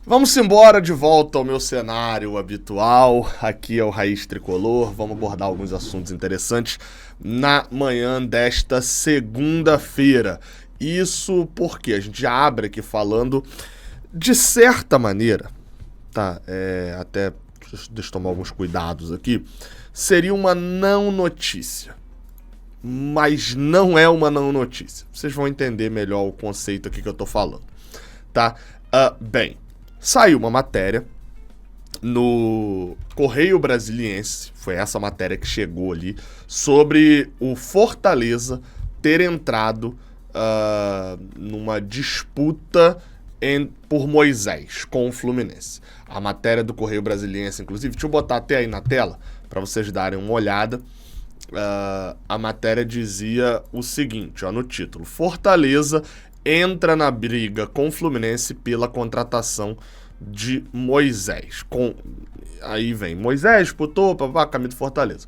Vamos embora de volta ao meu cenário habitual. Aqui é o Raiz Tricolor. Vamos abordar alguns assuntos interessantes na manhã desta segunda-feira. Isso porque a gente já abre aqui falando de certa maneira, tá? Até deixa eu tomar alguns cuidados aqui. Seria uma não notícia, mas não é uma não notícia. Vocês vão entender melhor o conceito aqui que eu tô falando, tá? Bem, saiu uma matéria no Correio Brasiliense, foi essa matéria que chegou ali, sobre o Fortaleza ter entrado numa disputa por Moisés com o Fluminense. A matéria do Correio Brasiliense, inclusive, deixa eu botar até aí na tela para vocês darem uma olhada. A matéria dizia o seguinte, ó, no título: Fortaleza entra na briga com o Fluminense pela contratação de Moisés. Aí vem Moisés, disputou, caminho do Fortaleza.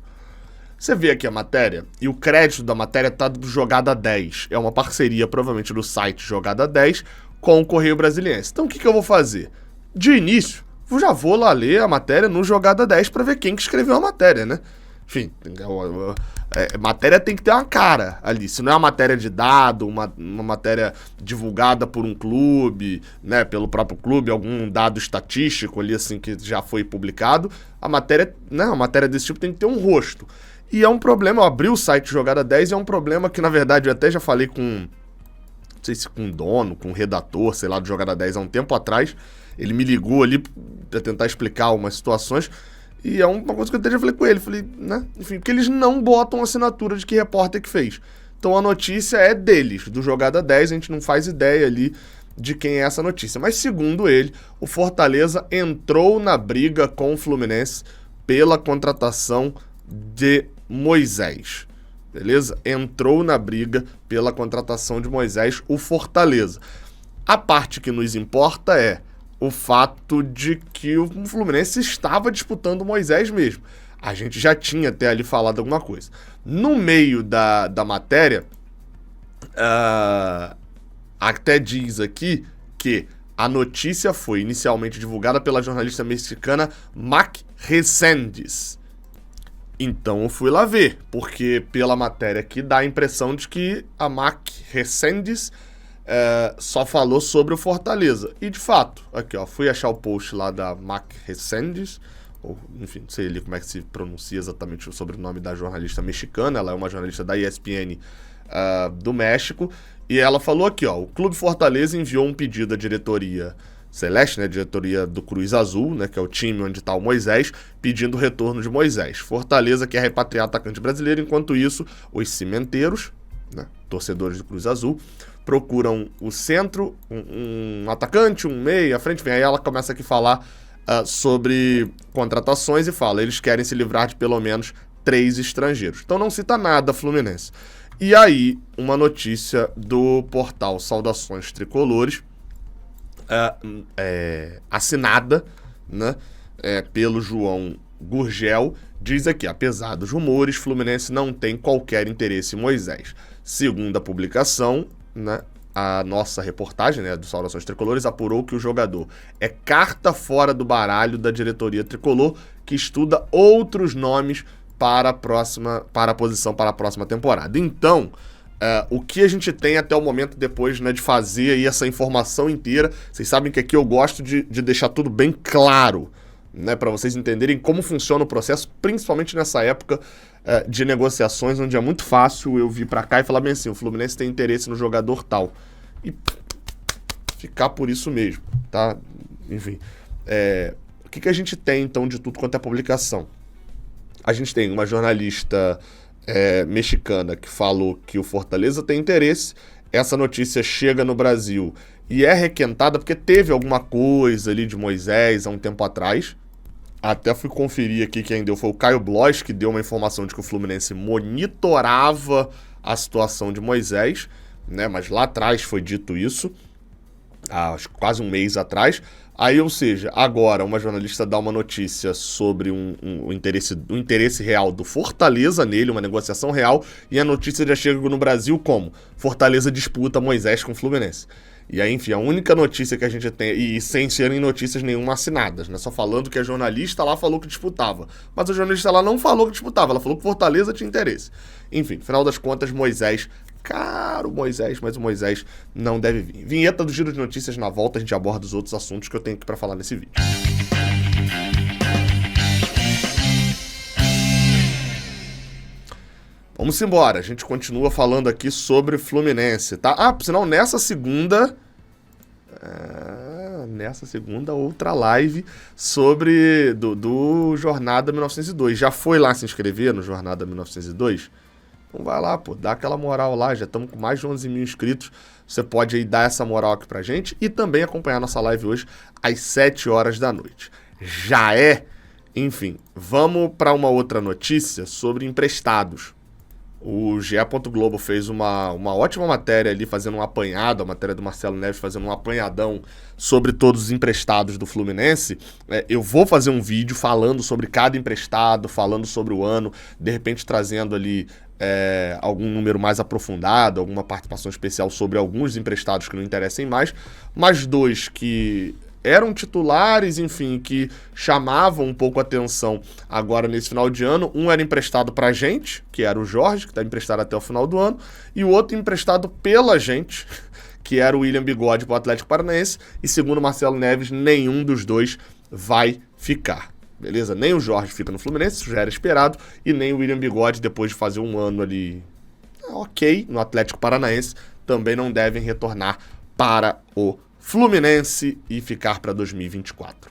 Você vê aqui a matéria, e o crédito da matéria tá do Jogada 10. É uma parceria, provavelmente, do site Jogada 10 com o Correio Brasiliense. Então, o que eu vou fazer? De início, eu já vou lá ler a matéria no Jogada 10 para ver quem que escreveu a matéria, né? Enfim, matéria tem que ter uma cara ali. Se não é uma matéria de dado, uma matéria divulgada por um clube, né, pelo próprio clube, algum dado estatístico ali, assim, que já foi publicado, a matéria desse tipo tem que ter um rosto. E é um problema, eu abri o site Jogada 10 e é um problema que, na verdade, eu até já falei não sei se com o dono, com o redator, sei lá, do Jogada 10 há um tempo atrás. Ele me ligou ali pra tentar explicar algumas situações. E é uma coisa que eu até já falei com ele. Falei, né? Enfim, porque eles não botam assinatura de que repórter que fez. Então a notícia é deles, do Jogada 10. A gente não faz ideia ali de quem é essa notícia. Mas segundo ele, o Fortaleza entrou na briga com o Fluminense pela contratação de Moisés. Beleza? Entrou na briga pela contratação de Moisés, o Fortaleza. A parte que nos importa é o fato de que o Fluminense estava disputando o Moisés mesmo. A gente já tinha até ali falado alguma coisa. No meio da matéria, até diz aqui que a notícia foi inicialmente divulgada pela jornalista mexicana Mac Resendiz. Então eu fui lá ver, porque pela matéria aqui dá a impressão de que a Mac Resendiz só falou sobre o Fortaleza. E de fato, aqui ó, fui achar o post lá da Mac Resendiz, ou enfim, não sei ali como é que se pronuncia exatamente o sobrenome da jornalista mexicana, ela é uma jornalista da ESPN do México, e ela falou aqui, ó, o Clube Fortaleza enviou um pedido à diretoria Celeste, né, diretoria do Cruz Azul, né, que é o time onde está o Moisés, pedindo o retorno de Moisés. Fortaleza quer repatriar atacante brasileiro, enquanto isso, os cimenteiros, né, torcedores do Cruz Azul, procuram o centro, um atacante, um meia, à frente, vem. Aí ela começa aqui a falar sobre contratações e fala, eles querem se livrar de pelo menos 3 estrangeiros. Então não cita nada Fluminense. E aí, uma notícia do portal Saudações Tricolores, assinada, né, pelo João Gurgel, diz aqui, apesar dos rumores, Fluminense não tem qualquer interesse em Moisés. Segundo a publicação, né, a nossa reportagem, né, do Saudações Tricolores apurou que o jogador é carta fora do baralho da diretoria tricolor, que estuda outros nomes para a posição para a próxima temporada. Então, o que a gente tem até o momento depois, né, de fazer aí essa informação inteira, vocês sabem que aqui eu gosto de deixar tudo bem claro, né, para vocês entenderem como funciona o processo, principalmente nessa época de negociações, onde é muito fácil eu vir para cá e falar bem assim, o Fluminense tem interesse no jogador tal, e ficar por isso mesmo, tá? Enfim, o que a gente tem então de tudo quanto é publicação? A gente tem uma jornalista mexicana que falou que o Fortaleza tem interesse, essa notícia chega no Brasil e é requentada porque teve alguma coisa ali de Moisés há um tempo atrás. Até fui conferir aqui quem deu, foi o Caio Blois, que deu uma informação de que o Fluminense monitorava a situação de Moisés, né? Mas lá atrás foi dito isso, há quase um mês atrás. Aí, ou seja, agora uma jornalista dá uma notícia sobre o interesse real do Fortaleza nele, uma negociação real, e a notícia já chega no Brasil como Fortaleza disputa Moisés com o Fluminense. E aí, enfim, a única notícia que a gente tem, e sem serem notícias nenhuma assinadas, né? Só falando que a jornalista lá falou que disputava. Mas a jornalista lá não falou que disputava, ela falou que Fortaleza tinha interesse. Enfim, final das contas, Moisés, caro Moisés, mas o Moisés não deve vir. Vinheta do Giro de Notícias, na volta a gente aborda os outros assuntos que eu tenho aqui pra falar nesse vídeo. Vamos embora, a gente continua falando aqui sobre Fluminense, tá? Ah, por sinal, nessa segunda, outra live sobre do Jornada 1902. Já foi lá se inscrever no Jornada 1902? Então vai lá, pô, dá aquela moral lá, já estamos com mais de 11 mil inscritos. Você pode aí dar essa moral aqui pra gente e também acompanhar nossa live hoje às 7 horas da noite. Já é? Enfim, vamos para uma outra notícia sobre emprestados. O GE. Globo fez uma ótima matéria ali, fazendo um apanhado, a matéria do Marcelo Neves fazendo um apanhadão sobre todos os emprestados do Fluminense. Eu vou fazer um vídeo falando sobre cada emprestado, falando sobre o ano, de repente trazendo ali algum número mais aprofundado, alguma participação especial sobre alguns emprestados que não interessem mais, mas dois que eram titulares, enfim, que chamavam um pouco a atenção agora nesse final de ano. Um era emprestado pra gente, que era o Jorge, que tá emprestado até o final do ano, e o outro emprestado pela gente, que era o William Bigode pro Atlético Paranaense, e segundo Marcelo Neves, nenhum dos dois vai ficar. Beleza? Nem o Jorge fica no Fluminense, isso já era esperado, e nem o William Bigode, depois de fazer um ano ali ok no Atlético Paranaense, também não devem retornar para o Fluminense e ficar para 2024.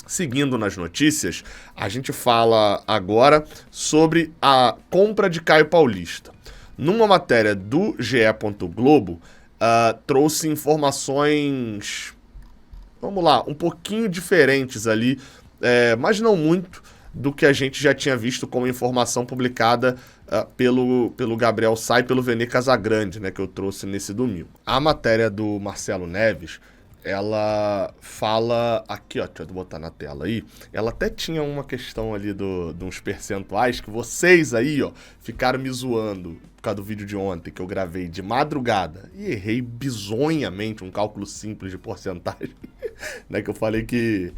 Seguindo nas notícias, a gente fala agora sobre a compra de Caio Paulista. Numa matéria do GE. Globo, trouxe informações, vamos lá, um pouquinho diferentes ali, mas não muito, do que a gente já tinha visto como informação publicada pelo Gabriel Sá e pelo Vene Casagrande, né, que eu trouxe nesse domingo. A matéria do Marcelo Neves, ela fala... Aqui, ó, deixa eu botar na tela aí. Ela até tinha uma questão ali de uns percentuais que vocês aí, ó, ficaram me zoando por causa do vídeo de ontem que eu gravei de madrugada. E errei bizonhamente um cálculo simples de porcentagem, né, que eu falei que...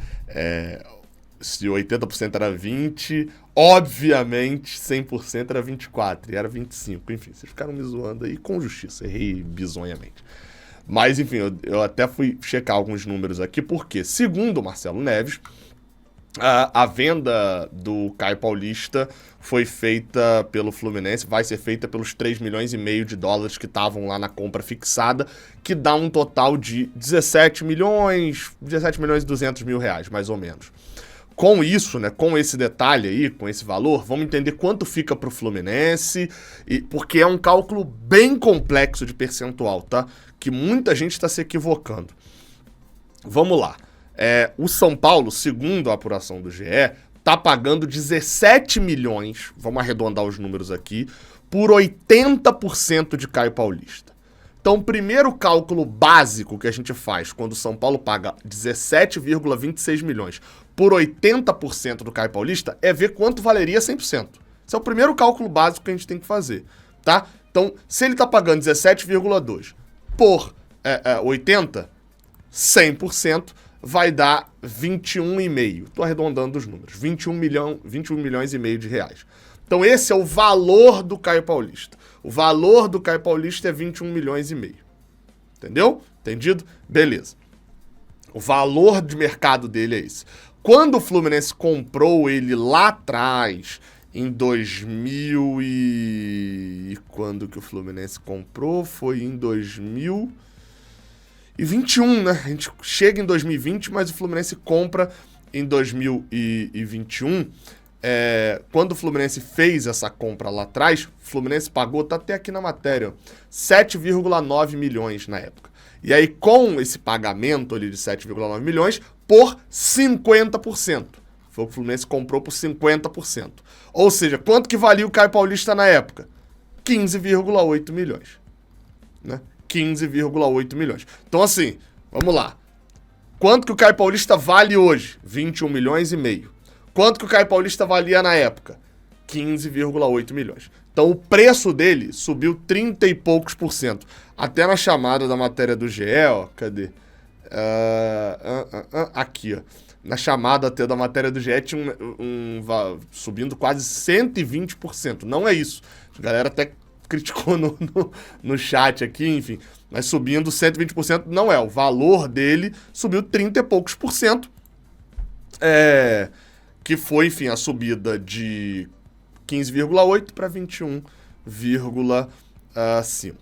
se 80% era 20, obviamente 100% era 24, e era 25. Enfim, vocês ficaram me zoando aí com justiça, errei bizonhamente. Mas, enfim, eu até fui checar alguns números aqui, porque, segundo o Marcelo Neves, a venda do Caio Paulista foi feita pelo Fluminense, vai ser feita pelos 3,5 milhões de dólares que estavam lá na compra fixada, que dá um total de 17 milhões e 200 mil reais, mais ou menos. Com isso, né, com esse detalhe aí, com esse valor, vamos entender quanto fica para o Fluminense, porque é um cálculo bem complexo de percentual, tá? Que muita gente está se equivocando. Vamos lá. O São Paulo, segundo a apuração do GE, tá pagando 17 milhões, vamos arredondar os números aqui, por 80% de Caio Paulista. Então, o primeiro cálculo básico que a gente faz quando o São Paulo paga 17,26 milhões por 80% do Caio Paulista é ver quanto valeria 100%. Esse é o primeiro cálculo básico que a gente tem que fazer, tá? Então, se ele está pagando 17,2 por 80, 100% vai dar 21,5. Estou arredondando os números. 21 milhões e meio de reais. Então, esse é o valor do Caio Paulista. O valor do Caio Paulista é 21 milhões e meio. Entendeu? Entendido? Beleza. O valor de mercado dele é esse. Quando o Fluminense comprou ele lá atrás, em 2000 e... Quando que o Fluminense comprou? Foi em 2021, né? A gente chega em 2020, mas o Fluminense compra em 2021. Quando o Fluminense fez essa compra lá atrás, o Fluminense pagou, tá até aqui na matéria, 7,9 milhões na época. E aí, com esse pagamento ali de 7,9 milhões, por 50%. Foi o que o Fluminense comprou por 50%. Ou seja, quanto que valia o Caio Paulista na época? 15,8 milhões. Né? 15,8 milhões. Então, assim, vamos lá. Quanto que o Caio Paulista vale hoje? 21 milhões e meio. Quanto que o Caio Paulista valia na época? 15,8 milhões. Então o preço dele subiu 30 e poucos por cento. Até na chamada da matéria do GE, ó, cadê? Aqui, ó. Na chamada até da matéria do GE tinha subindo quase 120%. Não é isso. A galera até criticou no chat aqui, enfim. Mas subindo 120% não é. O valor dele subiu 30 e poucos por cento. Que foi, enfim, a subida de 15,8 para 21,5.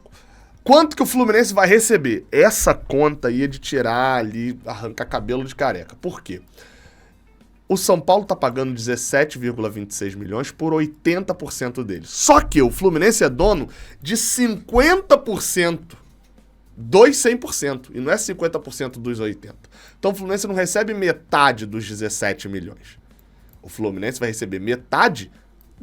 Quanto que o Fluminense vai receber? Essa conta aí é de tirar ali, arrancar cabelo de careca. Por quê? O São Paulo tá pagando 17,26 milhões por 80% dele. Só que o Fluminense é dono de 50% dos 100%. E não é 50% dos 80%. Então o Fluminense não recebe metade dos 17 milhões. O Fluminense vai receber metade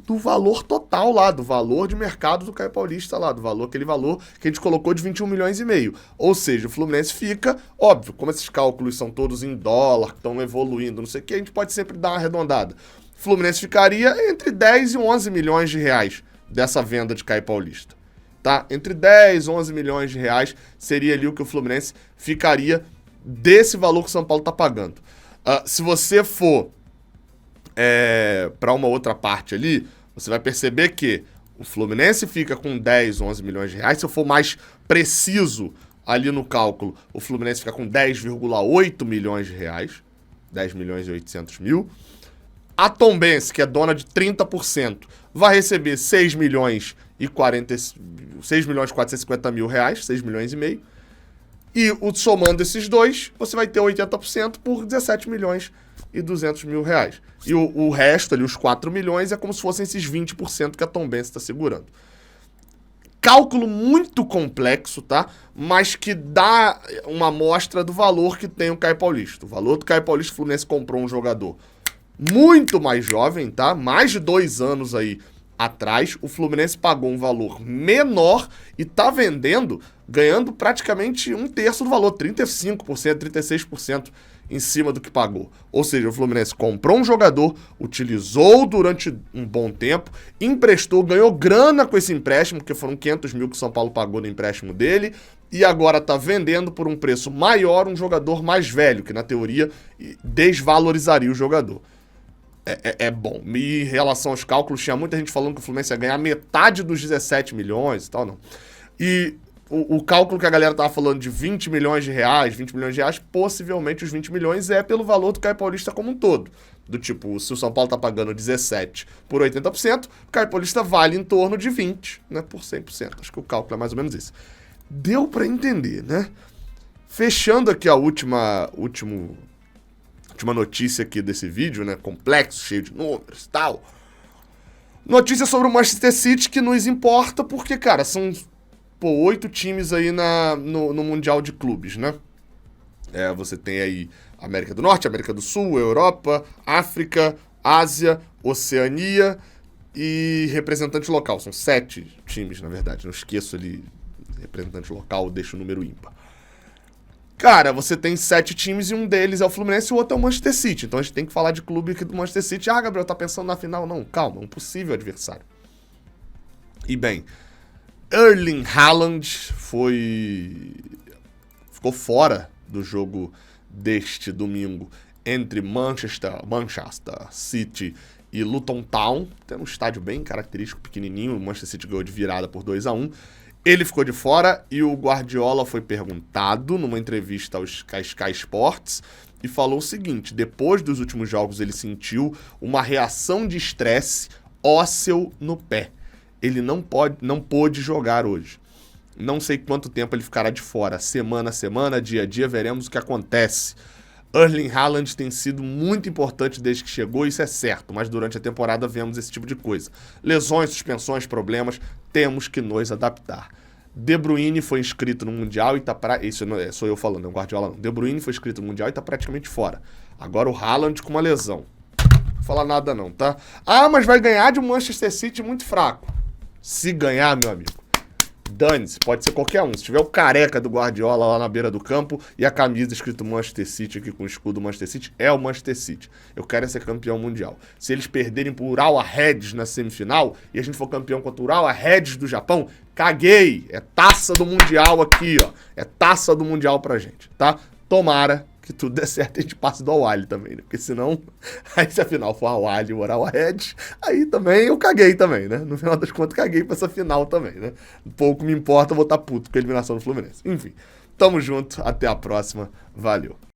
do valor total lá, do valor de mercado do Caio Paulista lá, aquele valor que a gente colocou de 21 milhões e meio. Ou seja, o Fluminense fica, óbvio, como esses cálculos são todos em dólar, estão evoluindo, não sei o que, a gente pode sempre dar uma arredondada. O Fluminense ficaria entre 10 e 11 milhões de reais dessa venda de Caio Paulista. Tá? Entre 10 e 11 milhões de reais seria ali o que o Fluminense ficaria desse valor que o São Paulo está pagando. Se você for para uma outra parte ali, você vai perceber que o Fluminense fica com 10, 11 milhões de reais. Se eu for mais preciso ali no cálculo, o Fluminense fica com 10,8 milhões de reais, 10 milhões e 800 mil. A Tombense, que é dona de 30%, vai receber 6 milhões e 450 mil reais, 6 milhões e meio. E somando esses dois, você vai ter 80% por 17 milhões e 200 mil reais. E o resto ali, os 4 milhões, é como se fossem esses 20% que a Tombense está segurando. Cálculo muito complexo, tá? Mas que dá uma amostra do valor que tem o Caio Paulista. O valor do Caio Paulista, o Fluminense comprou um jogador muito mais jovem, tá? Mais de 2 anos aí atrás. O Fluminense pagou um valor menor e tá vendendo, ganhando praticamente 1/3 do valor, 35%, 36% em cima do que pagou. Ou seja, o Fluminense comprou um jogador, utilizou durante um bom tempo, emprestou, ganhou grana com esse empréstimo, porque foram 500 mil que o São Paulo pagou no empréstimo dele, e agora está vendendo por um preço maior um jogador mais velho, que na teoria desvalorizaria o jogador. É bom. E em relação aos cálculos, tinha muita gente falando que o Fluminense ia ganhar metade dos 17 milhões e tal, não. E o cálculo que a galera tava falando de 20 milhões de reais, possivelmente os 20 milhões é pelo valor do Caio Paulista como um todo. Do tipo, se o São Paulo tá pagando 17 por 80%, o Caio Paulista vale em torno de 20, né, por 100%. Acho que o cálculo é mais ou menos isso. Deu pra entender, né? Fechando aqui a última notícia aqui desse vídeo, né, complexo, cheio de números e tal. Notícia sobre o Manchester City que nos importa porque, cara, são 8 times aí no Mundial de Clubes, né? Você tem aí América do Norte, América do Sul, Europa, África, Ásia, Oceania e representante local. São 7 times, na verdade. Não esqueço ali, representante local, deixo o número ímpar. Cara, você tem 7 times e um deles é o Fluminense e o outro é o Manchester City. Então a gente tem que falar de clube aqui do Manchester City. Ah, Gabriel, tá pensando na final? Não, calma, um possível adversário. E bem, Erling Haaland ficou fora do jogo deste domingo entre Manchester City e Luton Town. Tem um estádio bem característico, pequenininho. O Manchester City ganhou de virada por 2-1. Ele ficou de fora e o Guardiola foi perguntado numa entrevista à Sky Sports e falou o seguinte: depois dos últimos jogos ele sentiu uma reação de estresse ósseo no pé. Ele não pôde jogar hoje. Não sei quanto tempo ele ficará de fora. Semana a semana, dia a dia, veremos o que acontece. Erling Haaland tem sido muito importante desde que chegou, isso é certo, mas durante a temporada vemos esse tipo de coisa. Lesões, suspensões, problemas, temos que nos adaptar. De Bruyne foi inscrito no Mundial e tá isso não sou eu falando, é o Guardiola não. De Bruyne foi inscrito no Mundial e tá praticamente fora. Agora o Haaland com uma lesão. Não vou falar nada não, tá? Ah, mas vai ganhar de um Manchester City muito fraco. Se ganhar, meu amigo, Dane-se, pode ser qualquer um. Se tiver o careca do Guardiola lá na beira do campo e a camisa escrito Manchester City aqui com o escudo Manchester City, é o Manchester City. Eu quero ser campeão mundial. Se eles perderem por Urawa Reds na semifinal e a gente for campeão contra o Urawa Reds do Japão, caguei! É taça do Mundial aqui, ó. É taça do Mundial pra gente, tá? Tomara que tudo dê certo e a gente passe do Al-Ahly também, né? Porque senão, aí se a final for Al-Ahly e o Urawa Reds, aí também eu caguei também, né? No final das contas, caguei pra essa final também, né? Pouco me importa, eu vou estar puto com a eliminação do Fluminense. Enfim, tamo junto, até a próxima, valeu.